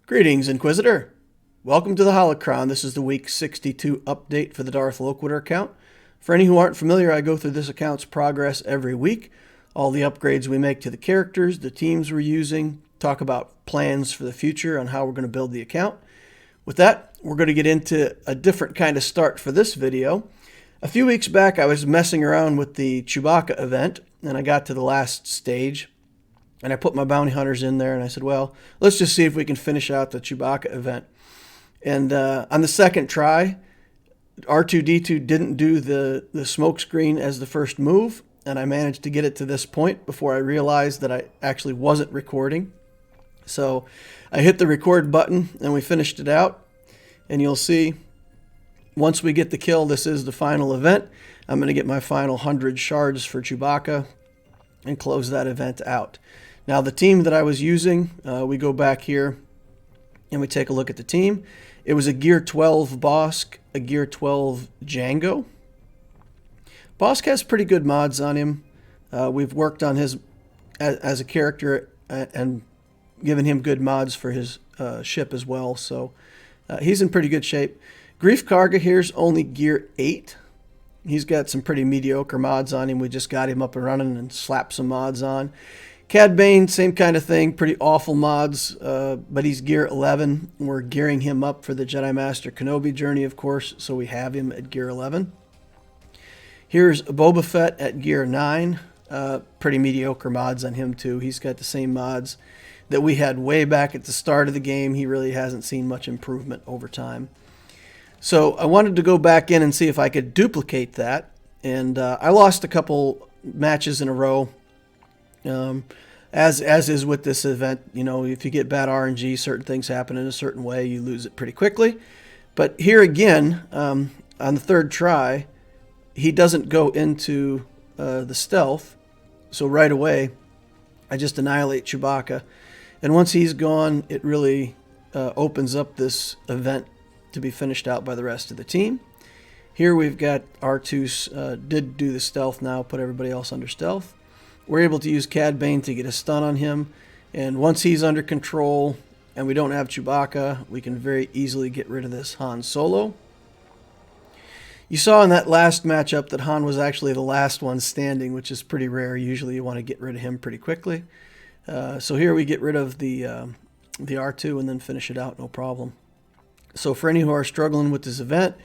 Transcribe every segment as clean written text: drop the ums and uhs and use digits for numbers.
Greetings, Inquisitor! Welcome to the Holocron. This is the Week 62 update for the Darth Loquitur account. For any who aren't familiar, I go through this account's progress every week, all the upgrades we make to the characters, the teams we're using, talk about plans for the future on how we're going to build the account. With that, we're going to get into a different kind of start for this video. A few weeks back, I was messing around with the Chewbacca event, and I got to the last stage. And I put my bounty hunters in there, and I said, well, let's just see if we can finish out the Chewbacca event. And on the second try, R2-D2 didn't do the smoke screen as the first move, and I managed to get it to this point before I realized that I actually wasn't recording. So I hit the record button, and we finished it out. And you'll see, once we get the kill, this is the final event. I'm going to get my final 100 shards for Chewbacca and close that event out. Now the team that I was using, we go back here and we take a look at the team. It was a Gear 12 Bosk, a Gear 12 Django. Bosk has pretty good mods on him. We've worked on his as a character and given him good mods for his ship as well. So he's in pretty good shape. Grief Karga here's only Gear 8. He's got some pretty mediocre mods on him. We just got him up and running and slapped some mods on. Cad Bane, same kind of thing, pretty awful mods, but he's Gear 11. We're gearing him up for the Jedi Master Kenobi journey, of course, so we have him at Gear 11. Here's Boba Fett at Gear 9. Pretty mediocre mods on him, too. He's got the same mods that we had way back at the start of the game. He really hasn't seen much improvement over time. So I wanted to go back in and see if I could duplicate that, and I lost a couple matches in a row. As is with this event, you know, if you get bad RNG, certain things happen in a certain way, you lose it pretty quickly. But here again, on the third try, he doesn't go into the stealth, so right away, I just annihilate Chewbacca. And once he's gone, it really opens up this event to be finished out by the rest of the team. Here we've got R2 did do the stealth now, put everybody else under stealth. We're able to use Cad Bane to get a stun on him, and once he's under control and we don't have Chewbacca, we can very easily get rid of this Han Solo. You saw in that last matchup that Han was actually the last one standing, which is pretty rare. Usually you want to get rid of him pretty quickly. So here we get rid of the R2 and then finish it out, no problem. So for any who are struggling with this event,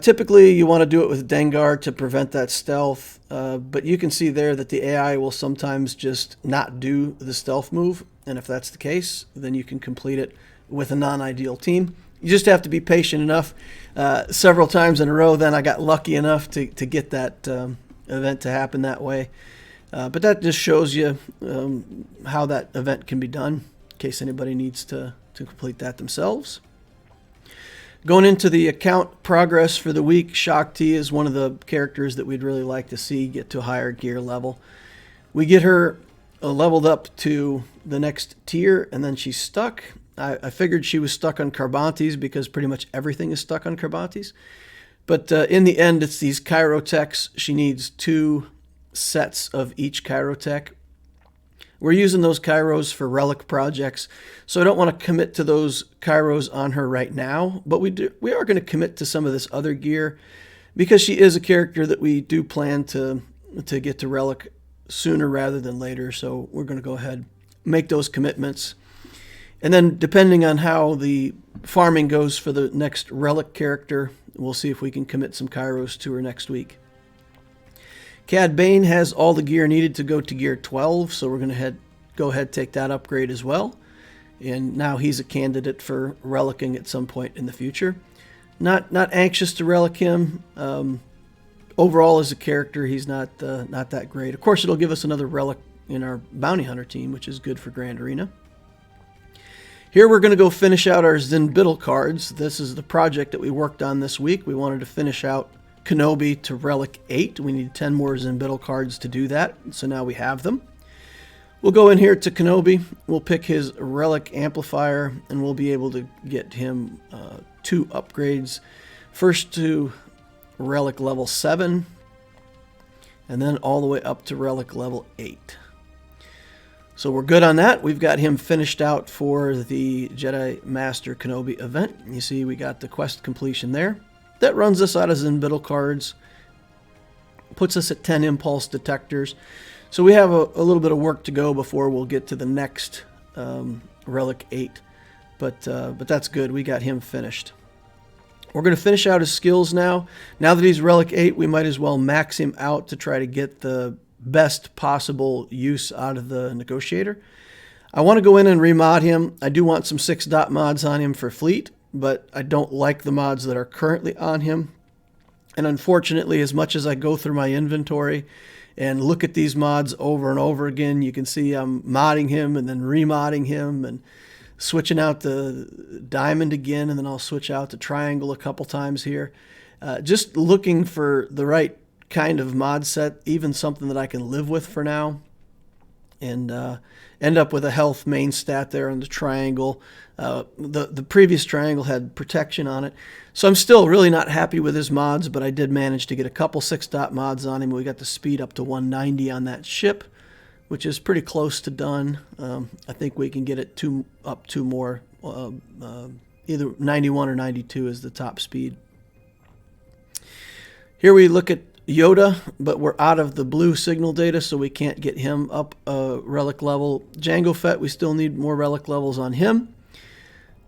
typically you want to do it with Dengar to prevent that stealth, but you can see there that the AI will sometimes just not do the stealth move, and if that's the case, then you can complete it with a non-ideal team. You just have to be patient enough. Several times in a row, then I got lucky enough to get that event to happen that way. But that just shows you how that event can be done, in case anybody needs to complete that themselves. Going into the account progress for the week, Shakti is one of the characters that we'd really like to see get to a higher gear level. We get her leveled up to the next tier, and then she's stuck. I figured she was stuck on Carbantes because pretty much everything is stuck on Carbantes. But in the end, it's these Chirotechs. She needs 2 sets of each Chirotech. We're using those Kairos for relic projects, so I don't want to commit to those Kairos on her right now, but we are going to commit to some of this other gear because she is a character that we do plan to get to relic sooner rather than later, so we're going to go ahead make those commitments. And then depending on how the farming goes for the next relic character, we'll see if we can commit some Kairos to her next week. Cad Bane has all the gear needed to go to Gear 12, so we're going to go ahead and take that upgrade as well. And now he's a candidate for relicing at some point in the future. Not anxious to relic him. Overall, as a character, he's not that great. Of course, it'll give us another relic in our bounty hunter team, which is good for Grand Arena. Here we're going to go finish out our Zinbittle cards. This is the project that we worked on this week. We wanted to finish out Kenobi to Relic 8. We need 10 more Zinbittle cards to do that, so now we have them. We'll go in here to Kenobi, we'll pick his Relic Amplifier, and we'll be able to get him 2 upgrades. First to Relic level 7, and then all the way up to Relic level 8. So we're good on that. We've got him finished out for the Jedi Master Kenobi event. You see we got the quest completion there. That runs us out of Zinbittle cards. Puts us at 10 impulse detectors. So we have a little bit of work to go before we'll get to the next Relic 8. But that's good. We got him finished. We're going to finish out his skills now. Now that he's Relic 8, we might as well max him out to try to get the best possible use out of the Negotiator. I want to go in and remod him. I do want some 6-dot mods on him for fleet, but I don't like the mods that are currently on him. And unfortunately, as much as I go through my inventory and look at these mods over and over again, you can see I'm modding him and then remodding him and switching out the diamond again, and then I'll switch out the triangle a couple times here. Just looking for the right kind of mod set, even something that I can live with for now, and end up with a health main stat there on the triangle. The previous triangle had protection on it. So I'm still really not happy with his mods, but I did manage to get a couple 6-dot mods on him. We got the speed up to 190 on that ship, which is pretty close to done. I think we can get it up 2 more. Either 91 or 92 is the top speed. Here we look at Yoda, but we're out of the blue signal data, so we can't get him up a relic level. Jango Fett, we still need more relic levels on him.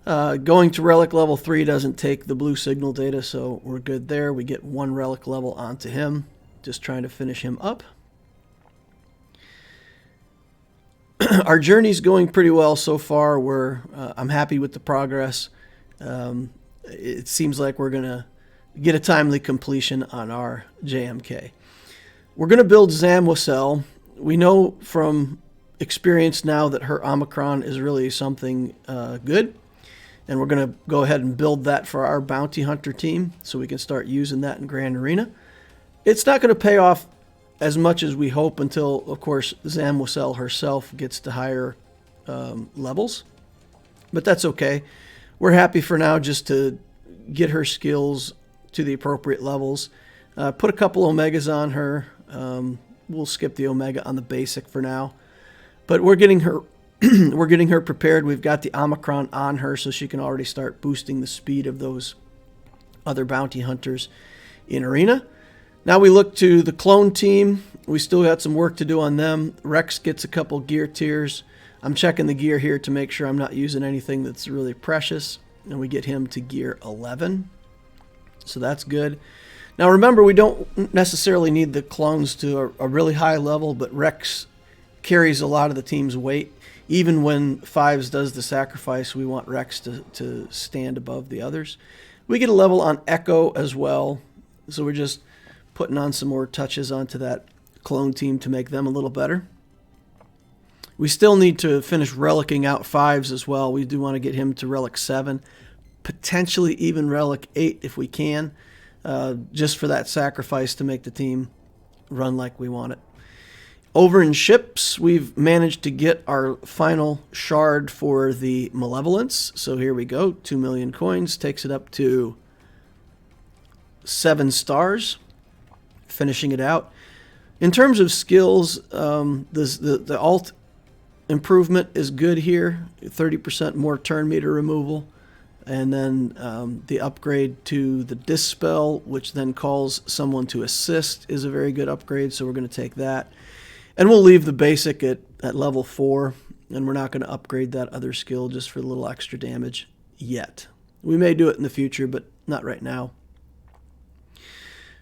Going to relic level 3 doesn't take the blue signal data, so we're good there. We get 1 relic level onto him. Just trying to finish him up. Our journey's going pretty well so far. I'm happy with the progress. It seems like we're going to get a timely completion on our JMK. We're going to build Zam Wesell. We know from experience now that her Omicron is really something good. And we're going to go ahead and build that for our bounty hunter team so we can start using that in Grand Arena. It's not going to pay off as much as we hope until, of course, Zam Wesell herself gets to higher levels. But that's okay. We're happy for now just to get her skills to the appropriate levels. Put a couple Omegas on her. We'll skip the Omega on the basic for now. But we're getting her we're getting her prepared. We've got the Omicron on her, so she can already start boosting the speed of those other bounty hunters in Arena. Now we look to the clone team. We still got some work to do on them. Rex gets a couple gear tiers. I'm checking the gear here to make sure I'm not using anything that's really precious. And we get him to gear 11. So that's good. Now remember, we don't necessarily need the clones to a really high level, but Rex carries a lot of the team's weight. Even when Fives does the sacrifice, we want Rex to stand above the others. We get a level on Echo as well. So we're just putting on some more touches onto that clone team to make them a little better. We still need to finish relicking out Fives as well. We do want to get him to Relic 7, potentially even Relic 8 if we can, just for that sacrifice to make the team run like we want it. Over in ships, we've managed to get our final shard for the Malevolence. So here we go, 2 million coins, takes it up to 7 stars, finishing it out. In terms of skills, the alt improvement is good here, 30% more turn meter removal. And then the upgrade to the Dispel, which then calls someone to assist, is a very good upgrade, so we're going to take that. And we'll leave the basic at level 4, and we're not going to upgrade that other skill just for a little extra damage yet. We may do it in the future, but not right now.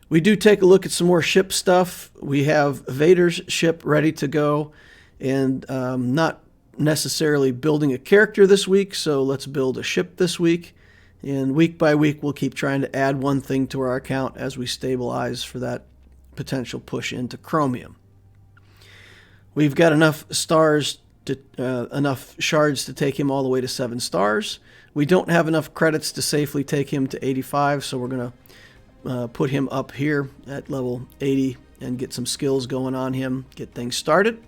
We do take a look at some more ship stuff. We have Vader's ship ready to go, and not necessarily building a character this week, so let's build a ship this week. And week by week, we'll keep trying to add one thing to our account as we stabilize for that potential push into Chromium. We've got enough stars enough shards to take him all the way to 7 stars. We don't have enough credits to safely take him to 85, so we're going to put him up here at level 80 and get some skills going on him, get things started.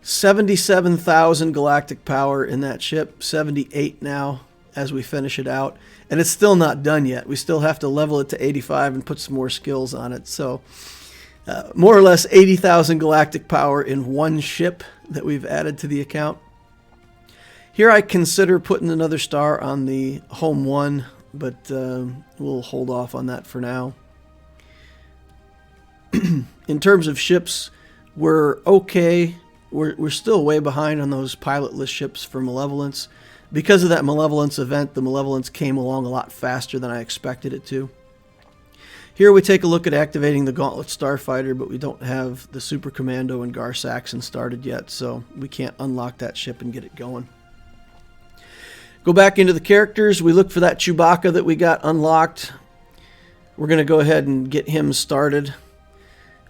77,000 galactic power in that ship, 78 now as we finish it out. And it's still not done yet. We still have to level it to 85 and put some more skills on it. So more or less 80,000 galactic power in one ship that we've added to the account. Here I consider putting another star on the home one, but we'll hold off on that for now. In terms of ships, we're okay. We're still way behind on those pilotless ships for Malevolence. Because of that Malevolence event, the Malevolence came along a lot faster than I expected it to. Here we take a look at activating the Gauntlet Starfighter, but we don't have the Super Commando and Gar Saxon started yet, so we can't unlock that ship and get it going. Go back into the characters. We look for that Chewbacca that we got unlocked. We're going to go ahead and get him started.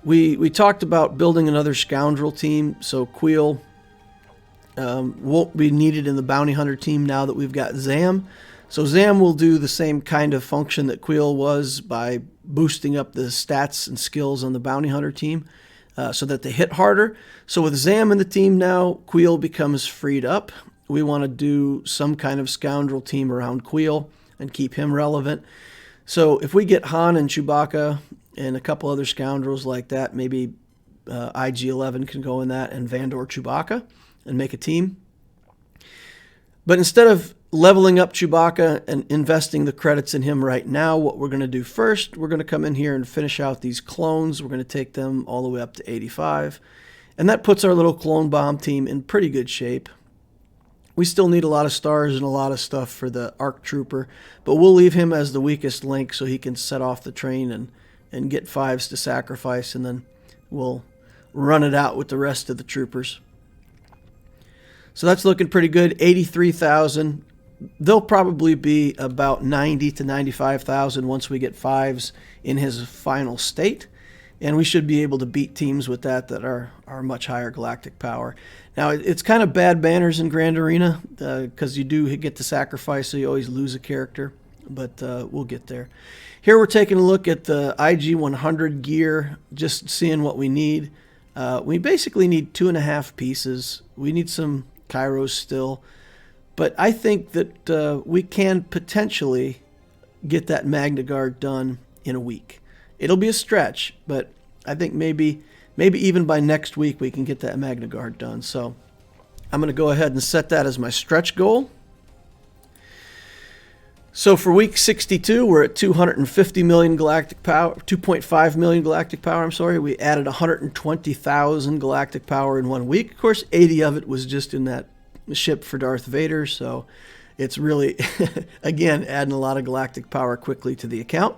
We talked about building another scoundrel team, so Queel won't be needed in the bounty hunter team now that we've got Zam. So Zam will do the same kind of function that Queel was by boosting up the stats and skills on the bounty hunter team so that they hit harder. So with Zam in the team now, Queel becomes freed up. We want to do some kind of scoundrel team around Queel and keep him relevant. So if we get Han and Chewbacca and a couple other scoundrels like that, maybe IG-11 can go in that, and Vandor Chewbacca, and make a team. But instead of leveling up Chewbacca and investing the credits in him right now, what we're going to do first, we're going to come in here and finish out these clones. We're going to take them all the way up to 85. And that puts our little clone bomb team in pretty good shape. We still need a lot of stars and a lot of stuff for the ARC Trooper, but we'll leave him as the weakest link so he can set off the train and get 5s to sacrifice, and then we'll run it out with the rest of the troopers. So that's looking pretty good. 83,000. They'll probably be about 90 to 95,000 once we get 5s in his final state, and we should be able to beat teams with that are much higher galactic power. Now, it's kind of bad banners in Grand Arena because you do get to sacrifice, so you always lose a character, but we'll get there. Here we're taking a look at the IG-100 gear, just seeing what we need. We basically need 2.5 pieces. We need some Kairos still, but I think that we can potentially get that Magna Guard done in a week. It'll be a stretch, but I think maybe even by next week we can get that Magna Guard done. So I'm going to go ahead and set that as my stretch goal. So for week 62, we're at 250 million galactic power, 2.5 million galactic power, I'm sorry. We added 120,000 galactic power in 1 week. Of course, 80 of it was just in that ship for Darth Vader, so it's really, again, adding a lot of galactic power quickly to the account.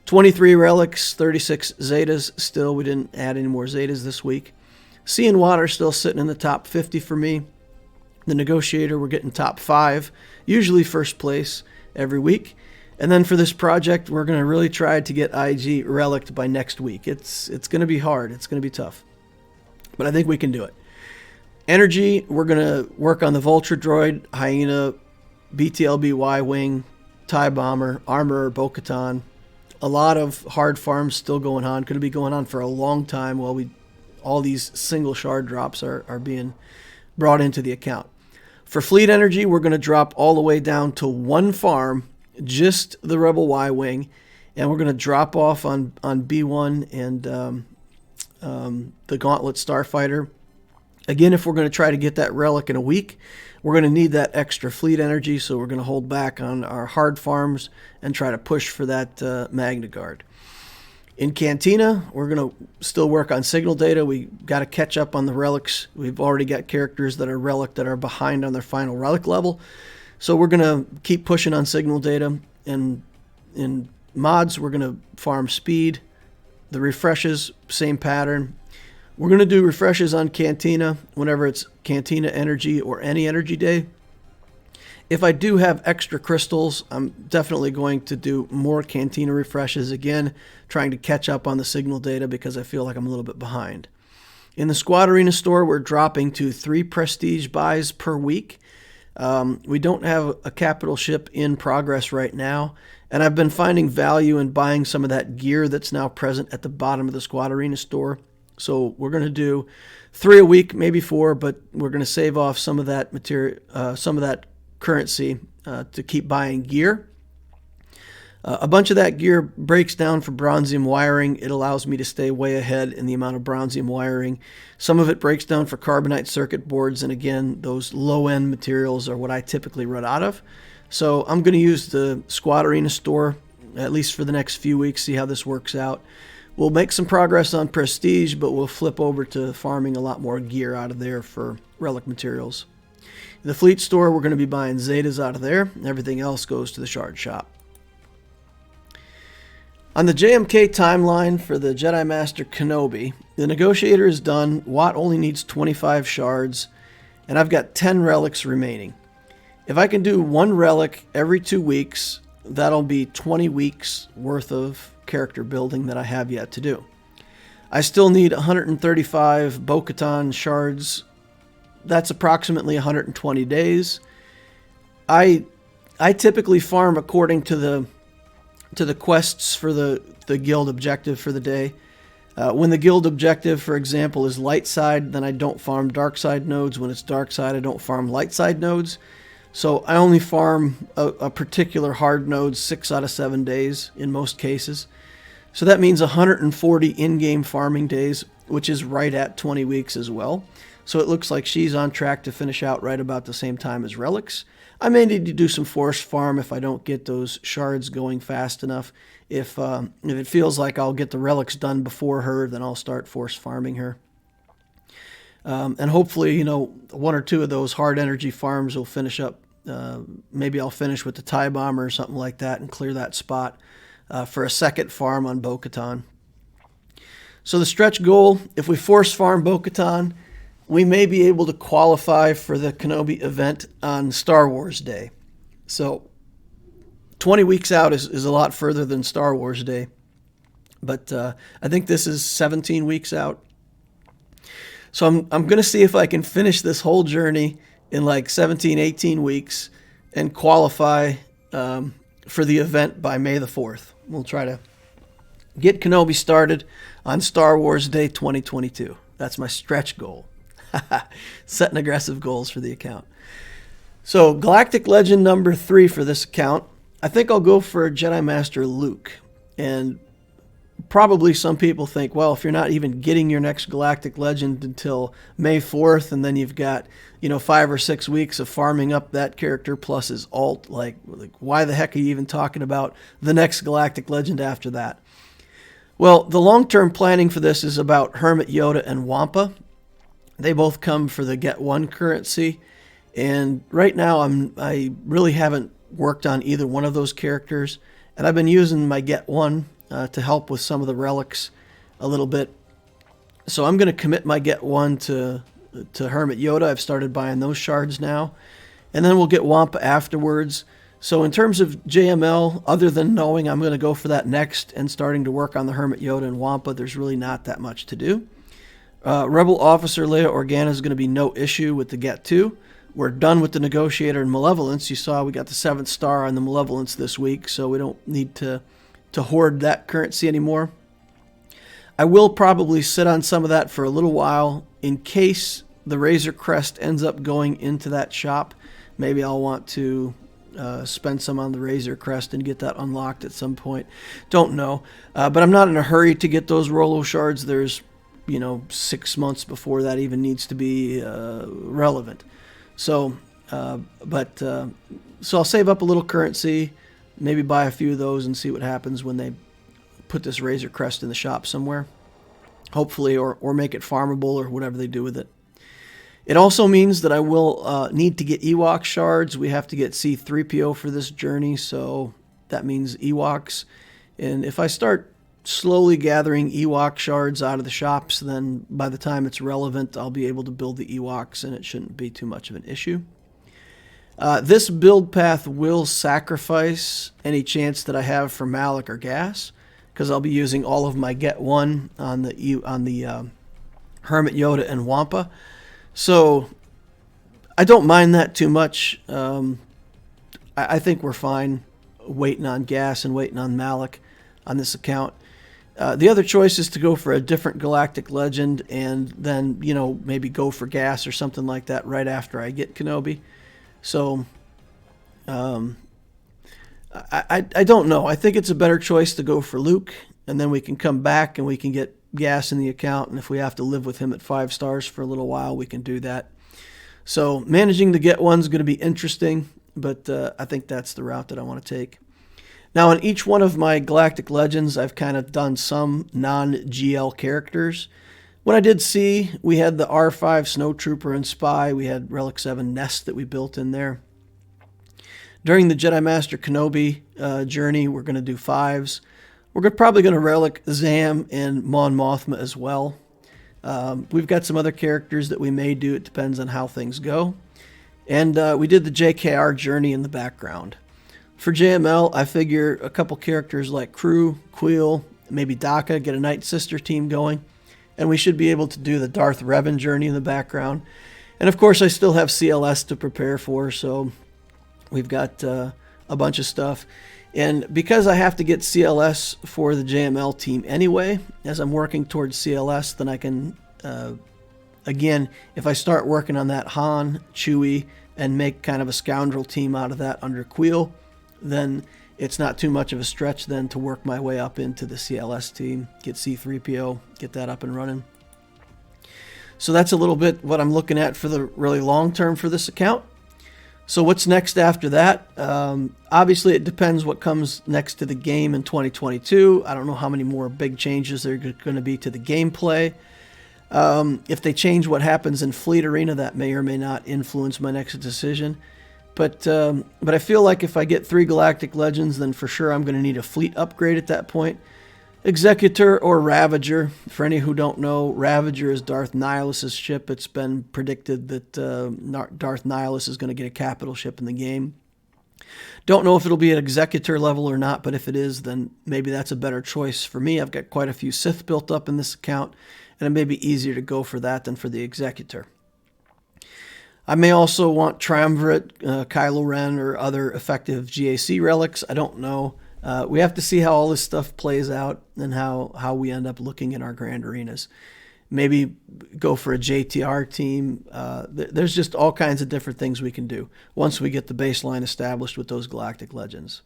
23 relics, 36 zetas still. We didn't add any more zetas this week. Sea and Water still sitting in the top 50 for me. The Negotiator, we're getting top 5, usually first place every week. And then for this project, we're going to really try to get IG relicked by next week. It's going to be hard. It's going to be tough. But I think we can do it. Energy, we're going to work on the Vulture Droid, Hyena, BTLB Y-Wing, TIE Bomber, Armorer, Bo-Katan. A lot of hard farms still going on. Going to be going on for a long time while all these single shard drops are being brought into the account. For fleet energy, we're going to drop all the way down to 1 farm, just the Rebel Y-Wing, and we're going to drop off on B1 and the Gauntlet Starfighter. Again, if we're going to try to get that relic in a week, we're going to need that extra fleet energy, so we're going to hold back on our hard farms and try to push for that Magna Guard. In Cantina, we're going to still work on signal data. We got to catch up on the relics. We've already got characters that are relic that are behind on their final relic level. So we're going to keep pushing on signal data. And in mods, we're going to farm speed. The refreshes, same pattern. We're going to do refreshes on Cantina whenever it's Cantina Energy or any Energy Day. If I do have extra crystals, I'm definitely going to do more Cantina refreshes again, trying to catch up on the signal data because I feel like I'm a little bit behind. In the Squad Arena store, we're dropping to 3 prestige buys per week. We don't have a capital ship in progress right now, and I've been finding value in buying some of that gear that's now present at the bottom of the Squad Arena store. So we're going to do 3 a week, maybe 4, but we're going to save off some of that material, some of that currency to keep buying gear. A bunch of that gear breaks down for bronzium wiring. It allows me to stay way ahead in the amount of bronzium wiring. Some of it breaks down for carbonite circuit boards, and again, those low-end materials are what I typically run out of. So I'm going to use the Squad Arena store, at least for the next few weeks, see how this works out. We'll make some progress on Prestige, but we'll flip over to farming a lot more gear out of there for relic materials. The Fleet store, we're going to be buying Zetas out of there. Everything else goes to the Shard Shop. On the JMK timeline for the Jedi Master Kenobi, the Negotiator is done. Watt only needs 25 shards, and I've got 10 relics remaining. If I can do one relic every 2 weeks, that'll be 20 weeks worth of character building that I have yet to do. I still need 135 Bo-Katan shards. That's approximately 120 days. I typically farm according to the quests for the guild objective for the day. When the guild objective, for example, is light side, then I don't farm dark side nodes. When it's dark side, I don't farm light side nodes. So I only farm a particular hard node 6 out of 7 days in most cases. So that means 140 in-game farming days, which is right at 20 weeks as well. So it looks like she's on track to finish out right about the same time as relics. I may need to do some force farm if I don't get those shards going fast enough. If it feels like I'll get the relics done before her, then I'll start force farming her. And hopefully, one or two of those hard energy farms will finish up. Maybe I'll finish with the TIE Bomber or something like that and clear that spot for a second farm on Bo-Katan. So the stretch goal, if we force farm Bo-Katan, we may be able to qualify for the Kenobi event on Star Wars Day. So 20 weeks out is a lot further than Star Wars Day. But I think this is 17 weeks out. So I'm going to see if I can finish this whole journey in like 17, 18 weeks and qualify for the event by May the 4th. We'll try to get Kenobi started on Star Wars Day 2022. That's my stretch goal. Setting aggressive goals for the account. So Galactic Legend number 3 for this account. I think I'll go for Jedi Master Luke. And probably some people think, well, if you're not even getting your next Galactic Legend until May 4th, and then you've got 5 or 6 weeks of farming up that character plus his alt, like why the heck are you even talking about the next Galactic Legend after that? Well, the long-term planning for this is about Hermit Yoda and Wampa. They both come for the Get One currency, and right now I really haven't worked on either one of those characters, and I've been using my Get One to help with some of the relics a little bit. So I'm going to commit my Get One to Hermit Yoda. I've started buying those shards now, and then we'll get Wampa afterwards. So in terms of JML, other than knowing I'm going to go for that next and starting to work on the Hermit Yoda and Wampa, there's really not that much to do. Rebel Officer Leia Organa is going to be no issue with the Get 2. We're done with the Negotiator and Malevolence. You saw we got the 7th star on the Malevolence this week, so we don't need to hoard that currency anymore. I will probably sit on some of that for a little while in case the Razor Crest ends up going into that shop. Maybe I'll want to spend some on the Razor Crest and get that unlocked at some point. Don't know. But I'm not in a hurry to get those Rolo shards. There's 6 months before that even needs to be relevant. So I'll save up a little currency, maybe buy a few of those and see what happens when they put this Razor Crest in the shop somewhere. Hopefully, or make it farmable or whatever they do with it. It also means that I will need to get Ewok shards. We have to get C-3PO for this journey, so that means Ewoks. And if I start slowly gathering Ewok shards out of the shops, then by the time it's relevant, I'll be able to build the Ewoks, and it shouldn't be too much of an issue. This build path will sacrifice any chance that I have for Malak or Gas, because I'll be using all of my Get One on the Hermit Yoda and Wampa. So I don't mind that too much. I think we're fine waiting on Gas and waiting on Malak on this account. The other choice is to go for a different Galactic Legend and then, maybe go for Gas or something like that right after I get Kenobi. So I don't know. I think it's a better choice to go for Luke, and then we can come back and we can get gas in the account, and if we have to live with him at 5 stars for a little while, we can do that. So managing to get one's going to be interesting, but I think that's the route that I want to take. Now, in each one of my Galactic Legends, I've kind of done some non-GL characters. When I did C, we had the R5 Snowtrooper and Spy. We had Relic 7 Nest that we built in there. During the Jedi Master Kenobi journey, we're going to do 5s. We're probably going to relic Zam and Mon Mothma as well. We've got some other characters that we may do. It depends on how things go. And we did the JKR journey in the background. For JML, I figure a couple characters like Crew, Queel, maybe Daka, get a Night Sister team going. And we should be able to do the Darth Revan journey in the background. And of course, I still have CLS to prepare for, so we've got a bunch of stuff. And because I have to get CLS for the JML team anyway, as I'm working towards CLS, then I can, again, if I start working on that Han, Chewie, and make kind of a scoundrel team out of that under Queel, then it's not too much of a stretch then to work my way up into the CLS team, get C-3PO, get that up and running. So that's a little bit what I'm looking at for the really long term for this account. So what's next after that? Obviously, it depends what comes next to the game in 2022. I don't know how many more big changes there are going to be to the gameplay. If they change what happens in Fleet Arena, that may or may not influence my next decision. But I feel like if I get 3 Galactic Legends, then for sure I'm going to need a fleet upgrade at that point. Executor or Ravager. For any who don't know, Ravager is Darth Nihilus' ship. It's been predicted that Darth Nihilus is going to get a capital ship in the game. Don't know if it'll be at Executor level or not, but if it is, then maybe that's a better choice for me. I've got quite a few Sith built up in this account, and it may be easier to go for that than for the Executor. I may also want Triumvirate, Kylo Ren, or other effective GAC relics. I don't know. We have to see how all this stuff plays out and how we end up looking in our grand arenas. Maybe go for a JTR team. There's just all kinds of different things we can do once we get the baseline established with those Galactic Legends.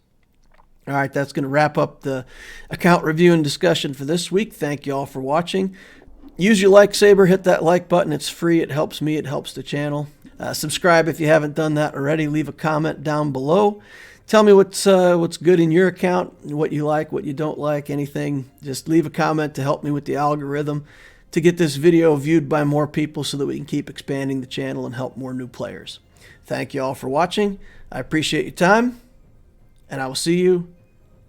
All right, that's going to wrap up the account review and discussion for this week. Thank you all for watching. Use your like saber, hit that like button. It's free. It helps me. It helps the channel. Subscribe if you haven't done that already. Leave a comment down below. Tell me what's good in your account, what you like, what you don't like, anything. Just leave a comment to help me with the algorithm to get this video viewed by more people so that we can keep expanding the channel and help more new players. Thank you all for watching. I appreciate your time, and I will see you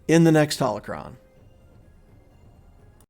in the next Holocron.